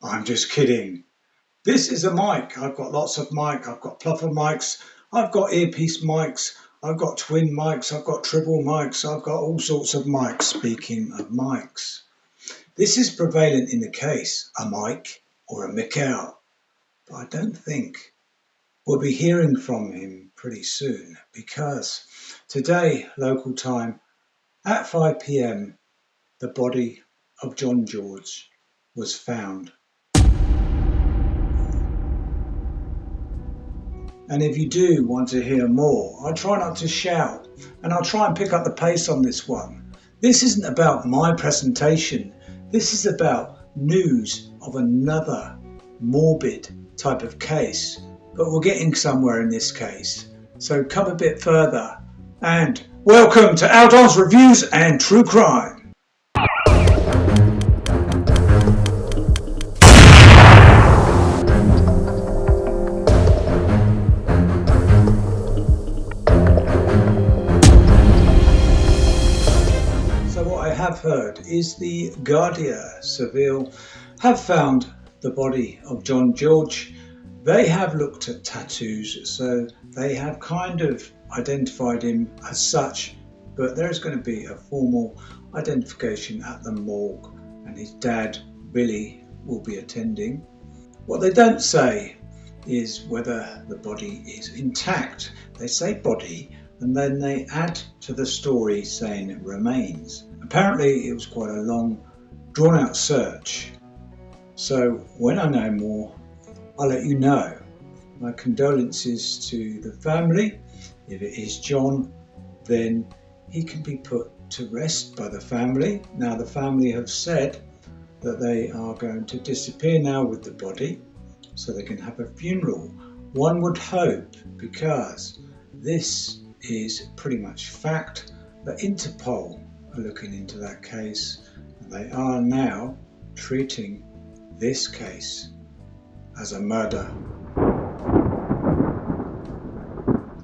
I'm just kidding. This is a mic. I've got lots of mic. I've got pluffer mics. I've got earpiece mics. I've got twin mics. I've got triple mics. I've got all sorts of mics. Speaking of mics, this is prevalent in the case, a mic or a Mikkel. But I don't think we'll be hearing from him pretty soon, because today, local time, at 5 p.m, the body of John George was found. And if you do want to hear more, I'll try not to shout, and I'll try and pick up the pace on this one. This isn't about my presentation. This is about news of another morbid type of case, but we're getting somewhere in this case. So come a bit further, and welcome to Aldon's Reviews and True Crime. Have heard is the Guardia Civil have found the body of John George. They have looked at tattoos, so they have kind of identified him as such, but there's going to be a formal identification at the morgue, and his dad Billy will be attending. What they don't say is whether the body is intact. They say body, and then they add to the story saying it remains. Apparently it was quite a long, drawn out search. So when I know more, I'll let you know. My condolences to the family. If it is John, then he can be put to rest by the family. Now the family have said that they are going to disappear now with the body so they can have a funeral. One would hope, because this is pretty much fact, that Interpol are looking into that case, and they are now treating this case as a murder.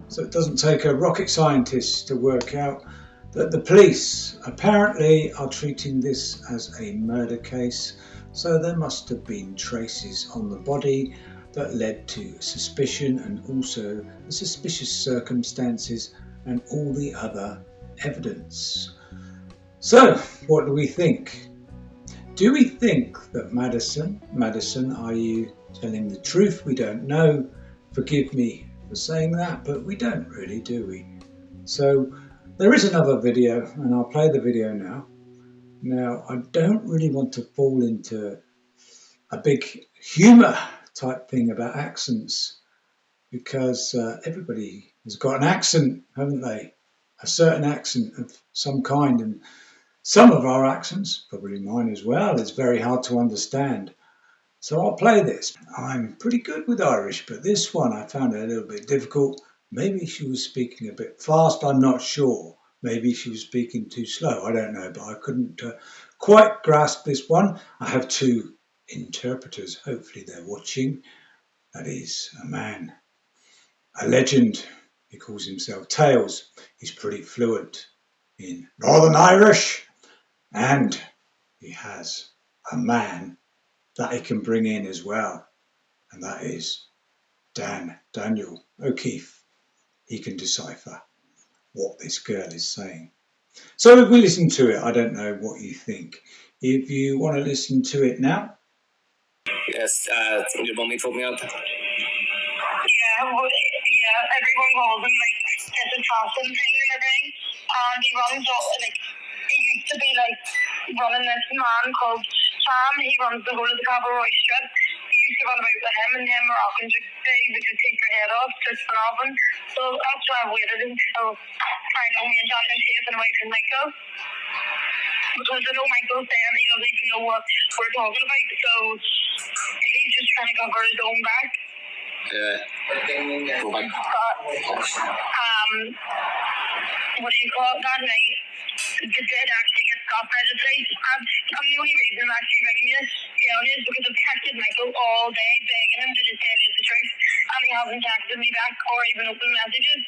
So it doesn't take a rocket scientist to work out that the police apparently are treating this as a murder case, so there must have been traces on the body that led to suspicion, and also the suspicious circumstances and all the other evidence. So, what do we think? Do we think that Madison, are you telling the truth? We don't know. Forgive me for saying that, but we don't really, do we? So, there is another video, and I'll play the video now. Now, I don't really want to fall into a big humour type thing about accents, because everybody has got an accent, haven't they? A certain accent of some kind, and some of our accents, probably mine as well, is very hard to understand. So I'll play this. I'm pretty good with Irish, but this one I found it a little bit difficult. Maybe she was speaking a bit fast, I'm not sure. Maybe she was speaking too slow, I don't know, but I couldn't quite grasp this one. I have two interpreters, hopefully they're watching. That is a man, a legend. He calls himself Tails. He's pretty fluent in Northern Irish, and he has a man that he can bring in as well, and that is Daniel O'Keefe. He can decipher what this girl is saying. So if we listen to it, I don't know what you think. If you want to listen to it now. Yes, your mummy told me up. Yeah, everyone calls him like there's a Thompson thing and everything, and he runs up like he used to be like running this man called Sam. He runs the whole of the Cabaret Strip. He used to run about with him, and then Moroccans would just take their head off, just for nothing. So that's why I waited until I know me and John can see it away from Michael, because I know Michael's saying he doesn't even know what we're talking about, so he's just trying to cover his own back. Yeah. What do you call it? That night, the dead actually get stopped by the police. And the only reason I'm actually ringing you, is because I've texted Michael all day begging him to just tell you the truth, and he hasn't texted me back or even opened messages.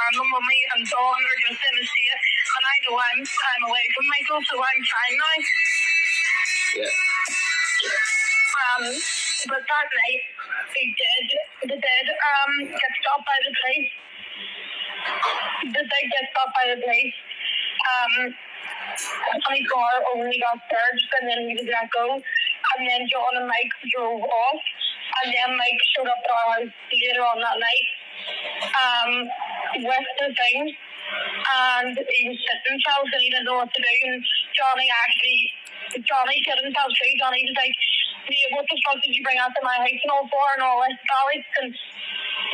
And my mummy and Dawn are just in a state, and I know I'm away from Michael, so I'm trying now. Yeah. But that night, they did get stopped by the police. They did get stopped by the police. My car only got searched and then he was let go. And then John and Mike drove off. And then Mike showed up at our house later on that night with the thing. And he was shitting himself and he didn't know what to do. And Johnny shit himself too. Johnny was like, "Mate, what the fuck did you bring out to my house and all for and all this, Alex?" And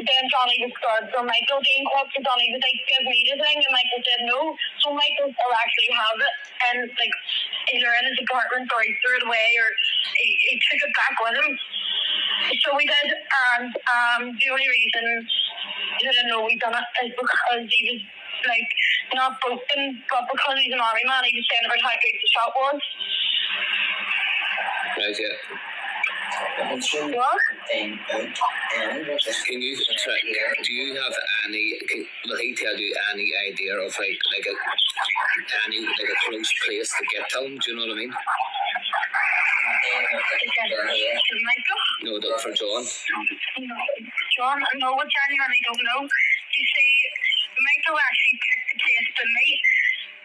then Johnny was scared for Michael being caught, so Johnny was like, "Give me the thing," and Michael said no. So Michael still actually has it, and like either in his apartment or he threw it away or he took it back with him. So we did, and the only reason he didn't know we done it is because he was like not broken, but because he's an army man, he was saying about how big the shot was. Right, yeah. What? Can you try, do you have any, will he tell you any idea of like a close place to get to him? Do you know what I mean? Michael? No, for John. No, John, no, I genuinely don't know. You see, Michael actually picked the place for me.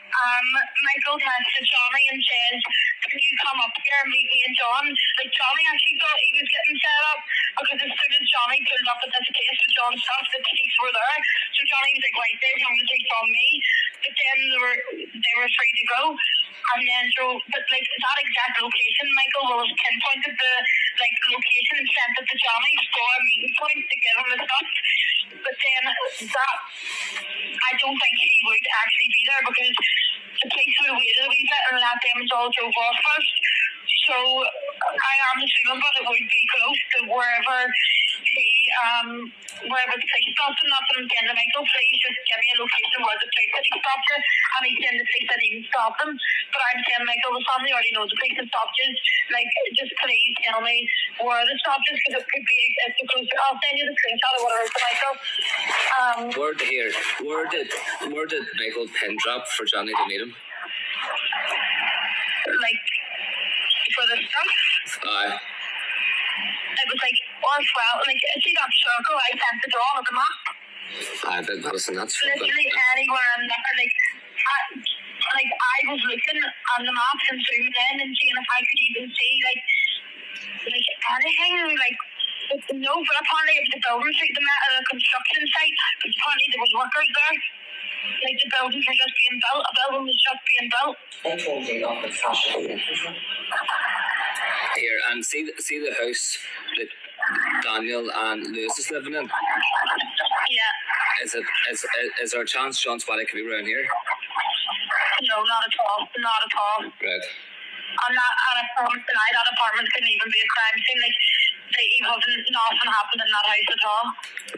Michael texted Johnny and says, "Can you come up here and meet me and John?" Like, Johnny actually thought he was getting set up because as soon as Johnny pulled up at this place with John's stuff, the police were there. So Johnny was like, "Right, there's something to take from me." But then they were free to go. And then but like that exact location, Michael will have pinpointed the like location and sent it to Johnny for a meeting point to give him the stuff. But then that I don't think he would actually be there because the police would have waited a wee bit and let them all drove off first. So I am assuming that it would be close to wherever the police stopped him. Not that I'm saying to Michael, please just give me a location where the police that he stopped you, and he's saying the police didn't even stop him. But I'm saying, Michael, the family already knows the police have stopped you. Like, just please tell me where the stop is, because it could be it's the closer. I'll send you the screenshot or whatever to Michael. Where did Michael pin drop for Johnny to meet him? Like, for the stuff. Aye. It was like, like, see that circle I sent the drawing of the map? Aye, but Madison, that's literally anywhere in there, like I was looking on the maps and zooming in and seeing if I could even see like anything, like no, but apparently it was a building site, a construction site, but apparently there was workers there. Like the buildings were just being built, a building was just being built. Here, and see the house that Daniel and Lewis is living in? Yeah. Is there a chance John's body could be around here? No, not at all. Not at all. Right. I'm not at a promise tonight. That apartment couldn't even be a crime scene. Like, nothing happened in that house at all.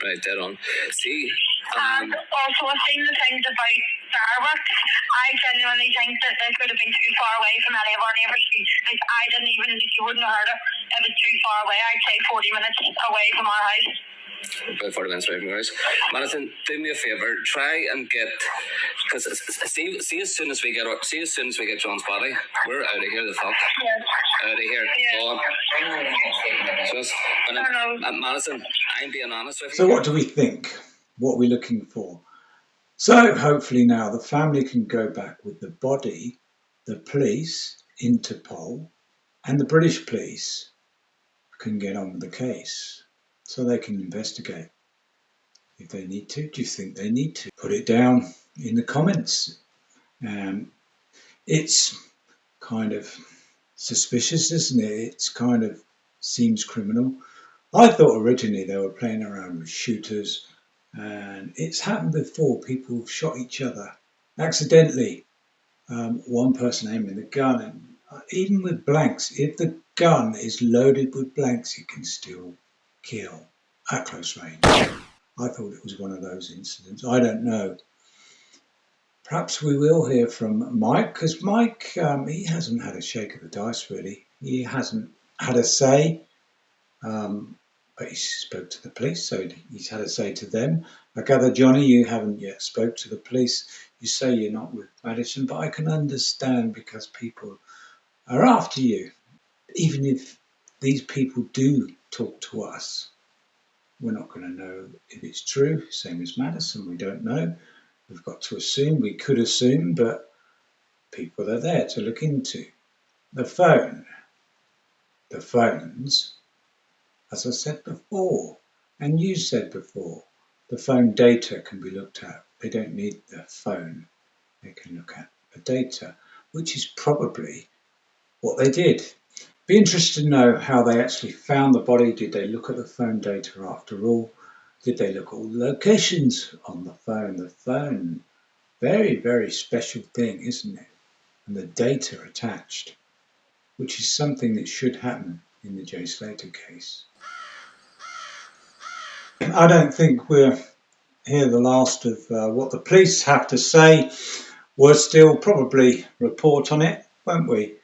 Right, dead on. See, and also I've seen the things about fireworks. I genuinely think that they could have been too far away from any of our neighbours. Like, I didn't even, you wouldn't have heard it. It was too far away. I'd say 40 minutes away from our house. About 40 minutes away from yours. Madison, do me a favour. Try and get, because see as soon as we get John's body, we're out of here. The fuck. Yes. Out of here. Yeah. Just, Madison, I'm being honest with you. So what do we think? What are we looking for? So hopefully now the family can go back with the body, the police, Interpol, and the British police can get on with the case. So they can investigate if they need to. Do you think they need to? Put it down in the comments. It's kind of suspicious, isn't it? It's kind of seems criminal. I thought originally they were playing around with shooters, and it's happened before. People have shot each other accidentally. One person aiming the gun, and even with blanks, if the gun is loaded with blanks, it can still kill at close range. I thought it was one of those incidents. I don't know. Perhaps we will hear from Mike, because Mike, he hasn't had a shake of the dice, really. He hasn't had a say, but he spoke to the police, so he's had a say to them. I gather, Johnny, you haven't yet spoke to the police. You say you're not with Madison, but I can understand because people are after you. Even if these people do talk to us. We're not going to know if it's true, same as Madison, we don't know. We've got to assume, we could assume, but people are there to look into. The phones, as I said before, and you said before, the phone data can be looked at. They don't need the phone. They can look at the data, which is probably what they did. Be interested to know how they actually found the body. Did they look at the phone data after all? Did they look at all the locations on the phone? The phone, very, very special thing, isn't it? And the data attached, which is something that should happen in the Jay Slater case. I don't think we're here the last of what the police have to say. We'll still probably report on it, won't we?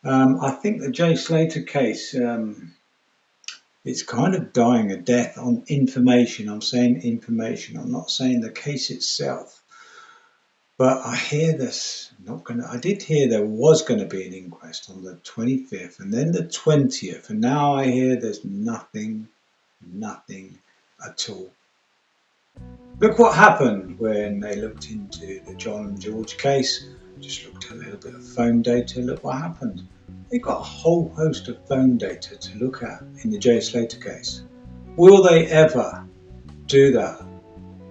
I think the Jay Slater case, it's kind of dying a death on information. I'm saying information. I'm not saying the case itself. But I hear this. I did hear there was going to be an inquest on the 25th and then the 20th, and now I hear there's nothing at all. Look what happened when they looked into the John and George case. Just looked at a little bit of phone data. Look what happened. They got a whole host of phone data to look at in the Jay Slater case. Will they ever do that?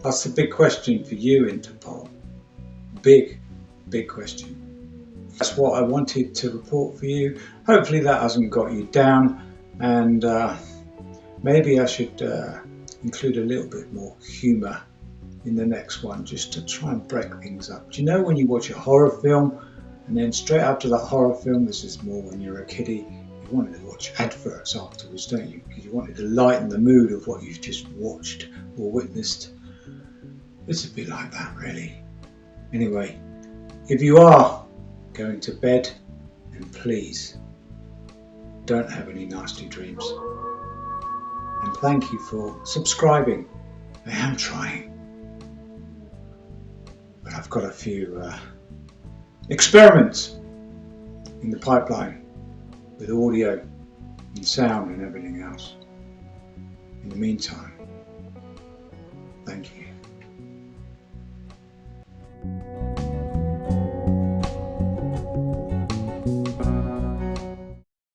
That's the big question for you, Interpol. Big question. That's what I wanted to report for you. Hopefully that hasn't got you down, and maybe I should include a little bit more humour in the next one, just to try and break things up. Do you know when you watch a horror film and then straight after the horror film, this is more when you're a kiddie, you wanted to watch adverts afterwards, don't you? Because you wanted to lighten the mood of what you've just watched or witnessed. It's a bit like that, really. Anyway, if you are going to bed, then please don't have any nasty dreams. And thank you for subscribing. I am trying. But I've got a few experiments in the pipeline with audio and sound and everything else. In the meantime, thank you.